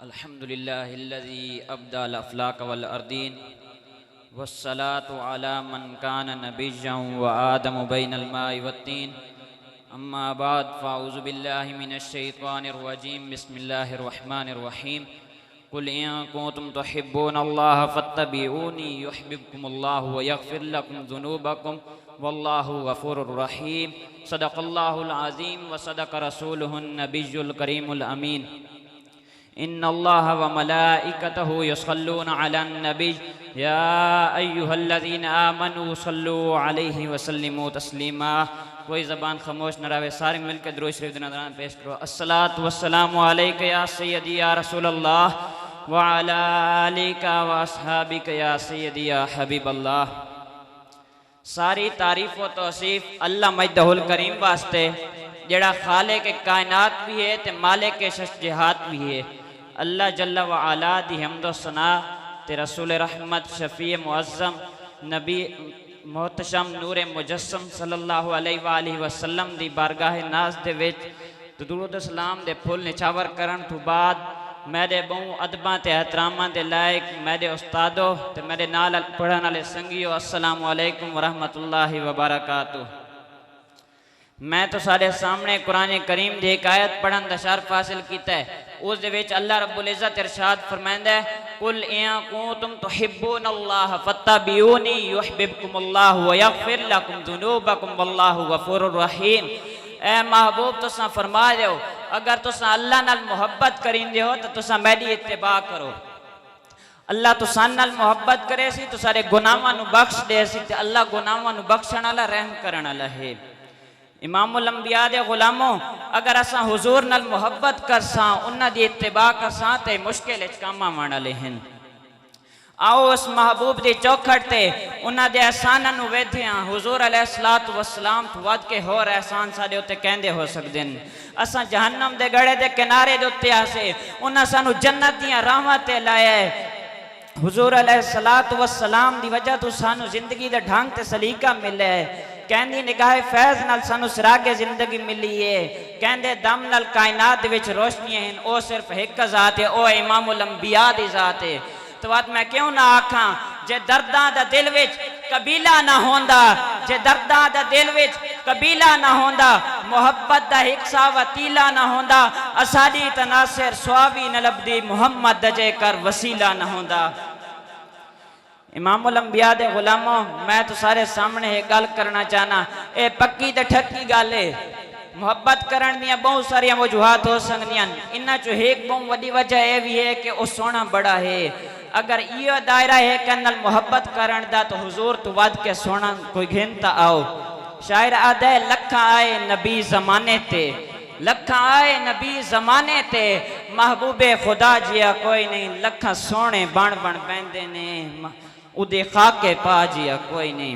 अल्हम्दुलिल्लाहिल्लज़ी अब्दल अफ़लाक वल अर्दीन वस्सलातु अला मन कान नबिय्यन व आदम बैनल माइ वत्तीन अम्मा बाद फ़अऊज़ु बिल्लाहि मिनश शैतानिर रजीम बिस्मिल्लाहिर रहमानिर रहीम कुल इन कुंतुम तुहिब्बूनल्लाह फत्तबिऊनी युहिब्बुकुमुल्लाहु व यग़फिर लकुम ज़ुनूबकुम वल्लाहु गफ़ूरुर रहीम सदक़ल्लाहुल अज़ीम व सदक़ रसूलुहुन नबियुल करीमुल अमीन इन्नल्लाह व मलाइकतहु युसल्लूना अलन नबी या अय्युहल्लज़ीना आमनू सल्लू अलैहि व सल्लिमू तस्लीमा। कोई ज़बान खामोश न रहे, सारे मिलकर दुरूद शरीफ नज़रान पेश करो। अस्सलातु वस्सलामु अलैका या सय्यदी या रसूलल्लाह व अला आलिका व अस्हाबिका या सय्यदी या हबीबल्लाह। सारी तारीफ़ व तौसीफ़ अल्लाह मजदहुल करीम वास्ते जेड़ा खालिक के कायनात भी है ते मालिक के शख्सियत भी है। अल्लाह जल्ला व अला दी हम्दो सना ते रसूल रहमत शफ़ी मुअज़्ज़म नबी मोहतशम नूर मुजस्सम सल्लल्लाहु अलैहि वसल्लम दी बारगाह नाज़ दे विच दुरूद सलाम दे फुल निछावर करन तो बाद मेरे बहु अदबा ते एहतरामा दे लायक मेरे उस्तादो ते मेरे नाल पढ़न वाले संगियो अस्सलामु अलैकुम व रहमतुल्लाहि व बरकातुहू। मैं तो सारे सामने कुरान करीम दी एक आयत पढ़न दा शर्फ हासिल कीता है। उस दे विच अल्लाह रब्बुल इज़्ज़त इरशाद फरमांदा है कुल इन कुंतुम तुहिब्बूनल्लाह फत्तबिऊनी युहिब्बुकुमुल्लाहु व यग़फिर लकुम ज़ुनूबकुम वल्लाहु गफ़ूरुर रहीम। ए महबूब तुसा फरमा दो अगर तुसा अल्लाह नाल मोहब्बत करिंदे हो तो तुसा मेरी इत्तिबा करो। अल्लाह तुसा नाल मोहब्बत करे सी तो सारे गुनाहां नू बख्श दे सी ते अल्लाह गुनाहां नू बख्शण वाला रहम करन वाला है। इमामुल अंबिया दे गुलामों अगर असा हुजूर नाल मोहब्बत करसा उन्हां दी इत्तिबा करसा ते मुश्किल च काम आवन वाले हैं। आओ उस महबूब दी चौखट ते उन्हां दे एहसानां नू वेधियां हुजूर अलैहिस्सलातु वस्सलाम तो वध के होर एहसान साडे उत्ते कहंदे हो सकदे न। असा जहन्नम दे गड़े दे किनारे दे उत्ते आसे उन्हां सानू जन्नत दियां राहां ते लाया है। हुजूर अलैहिस्सलातु वस्सलाम दी वजह तो सानू जिंदगी दे ढंग ते सलीका मिले है। कहंदी निगाह फैज़ नाल सानू सिरागे जिंदगी मिली है। कहंदे दम नाल कायनात विच रोशनियां हैं ओ सिर्फ एक ज़ात है ओ इमामुल अंबिया दी ज़ात है। तो बात मैं क्यों ना आखां जे दर्दां दा दिल विच कबीला ना होंदा जे दर्दां दा दिल विच कबीला ना होंदा मोहब्बत दा हिस्सा वतीला ना होंदा असादी तनासिर स्वाबी न लबदी मोहम्मद दजे कर वसीला ना होंदा। इमामुल अंबिया दे गुलामों मैं तो सारे सामने एक गल करना चाहना ए पक्की ते ठक्की गल है। मोहब्बत करन दियां बहुत सारियां वजूहात हो सकदियां इन्हां चो एक बहुत वड्डी वजह यह भी है कि वह सोना बड़ा है। अगर यो दायरा है कि नाल मोहब्बत करन दा तो हुजूर तो वध के सोना कोई घिनता आओ। शायर आदे लखा आए नबी जमाने ते लखा आए नबी जमाने ते महबूबे खुदा जिया कोई नहीं लखा सोने बन बन पैंदे ने उदे खाके पा जिया कोई नहीं।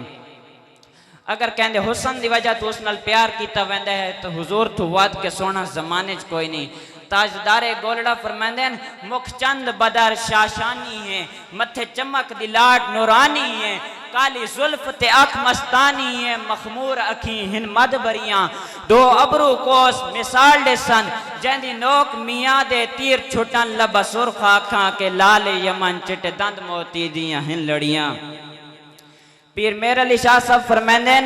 अगर कहते हुसन की वजह तो उस नाल प्यार किया वैंदा है तो हुजूर तो वध के सोना जमाने च कोई नहीं। ताजदारे गोलड़ा फरमांदे मुख चंद बदर शाशानी है मथे चमक दी लाट नूरानी है काली जुल्फ ते अख मस्तानी है मखमूर अखी हिन मद बरियां दो अबरू कोस मिसाल दे सन जैंदी नोक मियाँ दे तीर छुटन लबा सुरख आखां के लाल यमन चिट दंद मोती दियां हिन लड़ियां। पीर मेर अली शाह साहब फरमांदे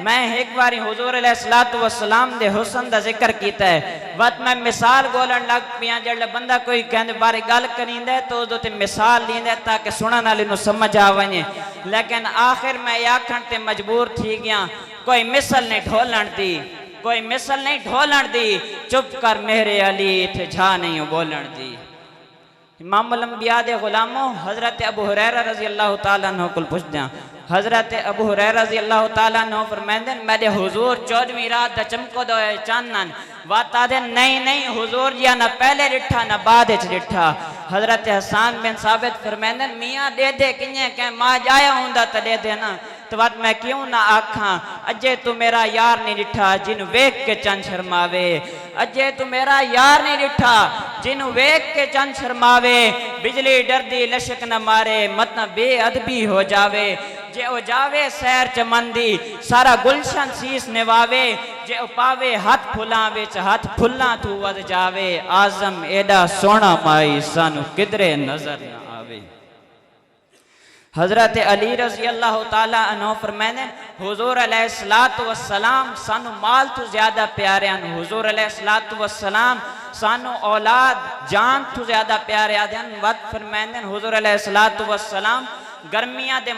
मैं एक बार हुजूर अलैहिस्सलातु वस्सलाम दे हुस्न दा जिक्र कीता है वत मैं मिसाल बोलन लग पिया जड़ बंदा कोई कहंदे बारे गल करिंदा है तो उदे मिसाल लींदा ताकि सुनन वाले नु समझ आ वने लेकिन आखिर मैं आखण ते मजबूर थी गया कोई मिसल नहीं ढोलन दी कोई मिसल नहीं ढोलन दी चुप कर मेरे अली इथे झा नहीं बोलन दी। इमामुल अंबिया दे गुलामों हजरत अबू हुरैरा रज़ी अल्लाह तआला अन्हु को पुछदा हजरत अबू हुरैरा रज़ी अल्लाह तआला अन्हु फरमांदे मेरे हुजूर 14वीं रात दा चमको दो चानन वाता दे नहीं नहीं हुजूर जी ना पहले डिठा ना बाद विच डिठा। हजरत हसन बिन साबित फरमांदे मियां दे दे किने के मां जाया हुंदा त दे दे ना तो बात मैं क्यों ना आखां अजे तू मेरा यार नहीं डिठा जिन वेख के चंद शर्मावे अजे तू मेरा यार नहीं डिठा जिन वेख के चंद शर्मावे बिजली डरदी लशक न मारे मत बेअदबी हो जावे जे ओ जावे सैर च मंदी सारा गुलशन सीस निवावे जे ओ पावे हाथ फुलां विच हाथ फुल्लां तू वध जावे आजम एडा सोना माई सानू किधरे नजर न आवे। हजरत अली रजी अल्लाह ताला अन्हु फरमाने हुजूर अलैहिस्सलातु वस्सलाम सानू माल तो ज्यादा प्यारे हैं। हुजूर अलैहिस्सलातु वस्सलाम सानू औलाद जान तो ज्यादा प्यारे हैं। वत फरमाने हुजूर अलैहिस्सलातु वस्सलाम गर्मियां दे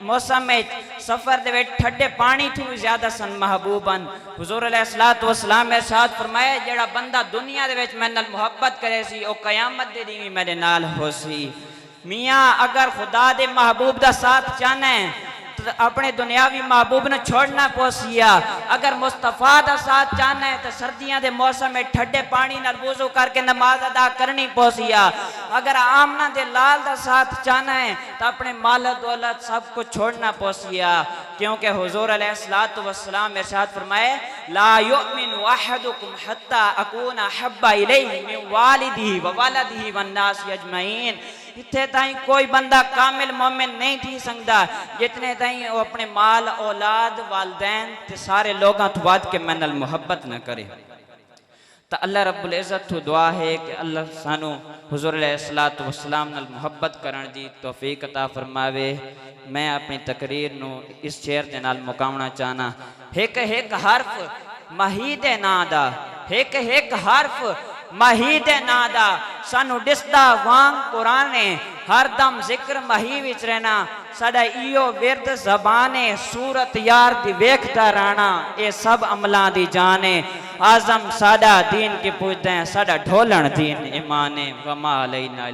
मौसम में सफर दे विच ठंडे पानी तो भी ज्यादा सन महबूबन। हुजूर अलैहिस्सलातु वस्सलाम इरशाद फरमाया जेड़ा बंदा दुनिया दे विच मेरे नाल मोहब्बत करे सी ओ कयामत दे दिन मेरे नाल होसी। मियाँ अगर खुदा दे महबूब दा साथ चाहना है तो अपने दुनियावी महबूब ने छोड़ना पोसिया। अगर मुस्तफा दा साथ चाहना है तो सर्दियां दे मौसम में ठंडे पानी नाल वुजू करके नमाज अदा करनी पोसिया। अगर आमना दे लाल दा साथ चाहना है तो अपने माल दौलत सब कुछ छोड़ना पोसिया। क्योंकि हुजूर अलैहिस्सलातु वस्सलाम इरशाद फरमाए ला युमिनु अहदुकुम हत्ता अकूना हब्बा इलैहि मिन वालिदिही व वलदिही वन नास अजमईन। इत्थे ताई कोई बंदा कामिल मोमिन नहीं थी सकता जितने ताई वो अपने माल औलाद वालदैन ते सारे लोगों तो बाद के मैनल मोहब्बत न करे। तो अल्लाह रब्बुल इज़्ज़त तो दुआ है कि अल्लाह सानू हुजूर अलैहिस्सलातु वस्सलाम नाल मोहब्बत करन दी तौफीक अता फरमावे। मैं अपनी तकरीर नू इस शेर दे नाल मुकावना चाहना। एक एक हर्फ मही दे नां दा एक एक हर्फ मही दे नां दा सानू दिसदा वांग कुराने हर दम जिक्र मही विच रहना साडा इयो विरद ज़बाने सूरत यार दी वेखदा रहना ये सब अमलां दी जाने आजम साडा दीन की पूजदे साडा ढोलन दीन ईमाने वमा अलैना